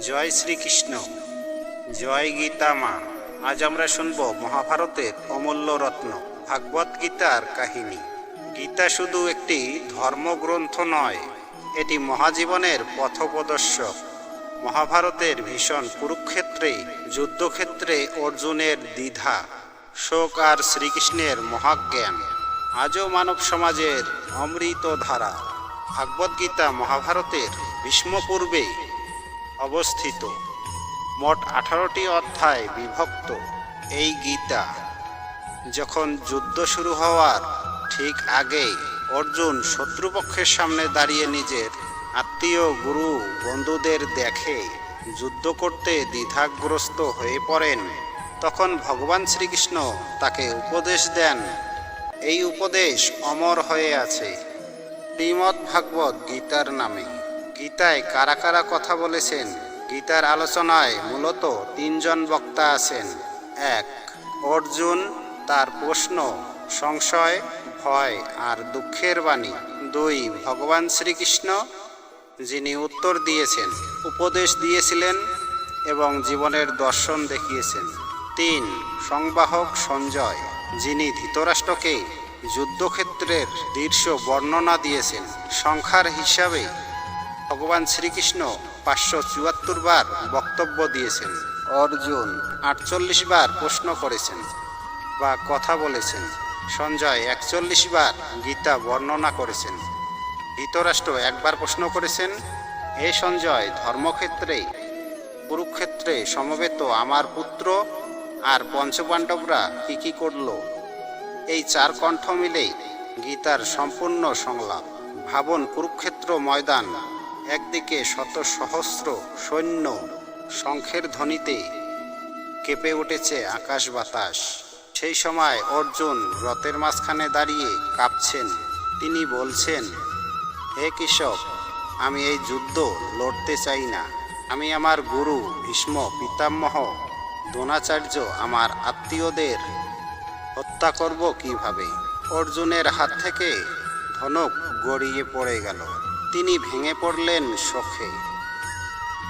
জয় শ্রীকৃষ্ণ, জয় গীতা মা। আজ আমরা শুনব মহাভারতের অমূল্য রত্ন ভাগবত গীতার কাহিনী। গীতা শুধু একটি ধর্মগ্রন্থ নয়, এটি মহাজীবনের পথপ্রদর্শক। মহাভারতের ভীষণ কুরুক্ষেত্রে যুদ্ধক্ষেত্রে অর্জুনের দ্বিধা, শোক আর শ্রীকৃষ্ণের মহাজ্ঞান আজও মানব সমাজের অমৃত ধারা। ভাগবত গীতা মহাভারতের ভীষ্ম পূর্বে অবস্থিত। মোট 18টি অধ্যায় বিভক্ত এই গীতা। যখন যুদ্ধ শুরু হওয়ার ঠিক আগেই অর্জুন শত্রুপক্ষের সামনে দাঁড়িয়ে নিজের আত্মীয়, গুরু, বন্ধুদের দেখে যুদ্ধ করতে দ্বিধাগ্রস্ত হয়ে পড়েন, তখন ভগবান শ্রীকৃষ্ণ তাকে উপদেশ দেন। এই উপদেশ অমর হয়ে আছে শ্রীমদ্ ভাগবত গীতার নামে। গীতায় কারা কারা কথা বলেছেন? গীতার আলোচনায় মূলত 3 জন বক্তা আছেন। 1. অর্জুন, তার প্রশ্ন, সংশয়, ভয় আর দুঃখের বাণী। 2. ভগবান শ্রীকৃষ্ণ, যিনি উত্তর দিয়েছেন, উপদেশ দিয়েছিলেন এবং জীবনের দর্শন দেখিয়েছেন। 3. সংবাহক সঞ্জয়, যিনি ধৃতরাষ্ট্রকে যুদ্ধক্ষেত্রের দৃশ্য বর্ণনা দিয়েছেন। সংখ্যার হিসাবে ভগবান শ্রীকৃষ্ণ 574 বার বক্তব্য দিয়েছেন। অর্জুন 48 বার প্রশ্ন করেছেন বা কথা বলেছেন। সঞ্জয় 41 বার গীতা বর্ণনা করেছেন। ধৃতরাষ্ট্র একবার প্রশ্ন করেছেন, হে সঞ্জয়, ধর্মক্ষেত্রে কুরুক্ষেত্রে সমবেত আমার পুত্র আর পঞ্চপাণ্ডবরা কি করল? এই 4 কণ্ঠ মিলে গীতার সম্পূর্ণ সংলাপ। ভাবুন, কুরুক্ষেত্র ময়দান, একদিকে শত সহস্র সৈন্য, শঙ্খের ধ্বনিতে কেঁপে উঠেছে আকাশ বাতাস। সেই সময় অর্জুন রথের মাঝখানে দাঁড়িয়ে কাঁপছেন। তিনি বলছেন, হে কৃষক, আমি এই যুদ্ধ লড়তে চাই না। আমি আমার গুরু ভীষ্ম, পিতামহ দ্রোণাচার্য, আমার আত্মীয়দের হত্যা করব কিভাবে? অর্জুনের হাত থেকে ধনুক গড়িয়ে পড়ে গেল। তিনি ভেঙে পড়লেন শোকে।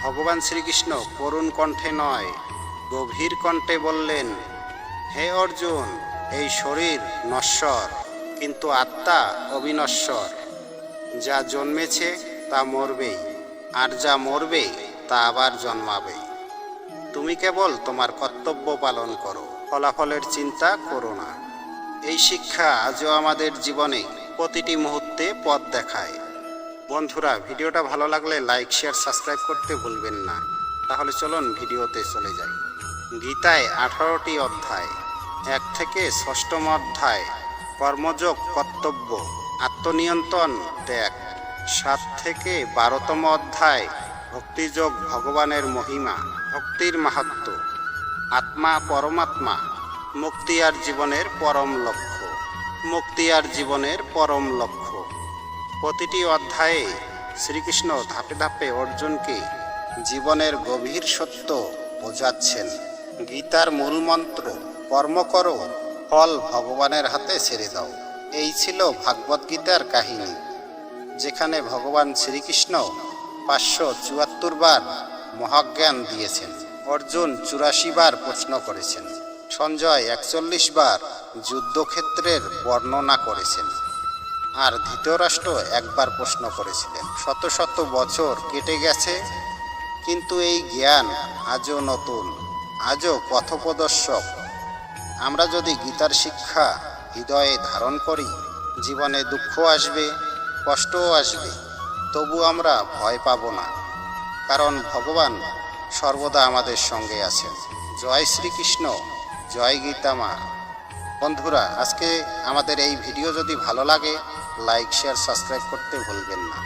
ভগবান শ্রীকৃষ্ণ করুণ কণ্ঠে নয়, গভীর কণ্ঠে বললেন, হে অর্জুন, এই শরীর নশ্বর, কিন্তু আত্মা অবিনশ্বর। যা জন্মেছে তা মরবেই, আর যা মরবে তা আবার জন্মাবে। তুমি কেবল তোমার কর্তব্য পালন করো, ফলাফলের চিন্তা করো না। এই শিক্ষা আজও আমাদের জীবনে প্রতিটি মুহূর্তে পথ দেখায়। বন্ধুরা, ভিডিওটা ভালো লাগলে লাইক, শেয়ার, সাবস্ক্রাইব করতে ভুলবেন না। তাহলে চলুন ভিডিওতে চলে যাই। গীতায় 18টি অধ্যায়। 1 থেকে 6ম অধ্যায় কর্মযোগ, কর্তব্য, আত্মনিয়ন্ত্রণ, ত্যাগ। 7 থেকে 12তম অধ্যায় ভক্তিযোগ, ভগবানের মহিমা, ভক্তির মাহাত্ম্য, আত্মা পরমাত্মা, মুক্তি আর জীবনের পরম লক্ষ্য। মুক্তি আর জীবনের পরম লক্ষ্য। প্রতিটি অধ্যায়ে শ্রীকৃষ্ণ ধাপে ধাপে অর্জুনকে জীবনের গভীর সত্য বোঝাচ্ছেন। গীতার মূল মন্ত্র, কর্ম করো, ফল ভগবানের হাতে ছেড়ে দাও। এই ছিল ভাগবত গীতার কাহিনী, যেখানে ভগবান শ্রীকৃষ্ণ 574 বার মহাজ্ঞান দিয়েছেন। অর্জুন 84 বার প্রশ্ন করেছেন। সঞ্জয় 41 বার যুদ্ধক্ষেত্রের বর্ণনা করেছেন। আর ধৃতরাষ্ট্র একবার প্রশ্ন করেছিলেন। শত শত বছর কেটে গেছে, কিন্তু এই জ্ঞান আজও নতুন, আজও পথপ্রদর্শক। আমরা যদি গীতার শিক্ষা হৃদয়ে ধারণ করি, জীবনে দুঃখ আসবে, কষ্টও আসবে, তবু আমরা ভয় পাব না, কারণ ভগবান সর্বদা আমাদের সঙ্গে আছেন। জয় শ্রীকৃষ্ণ, জয় গীতা মা। বন্ধুরা, আজকে আমাদের এই ভিডিও যদি ভালো লাগে, লাইক, শেয়ার, সাবস্ক্রাইব করতে ভুলবেন না।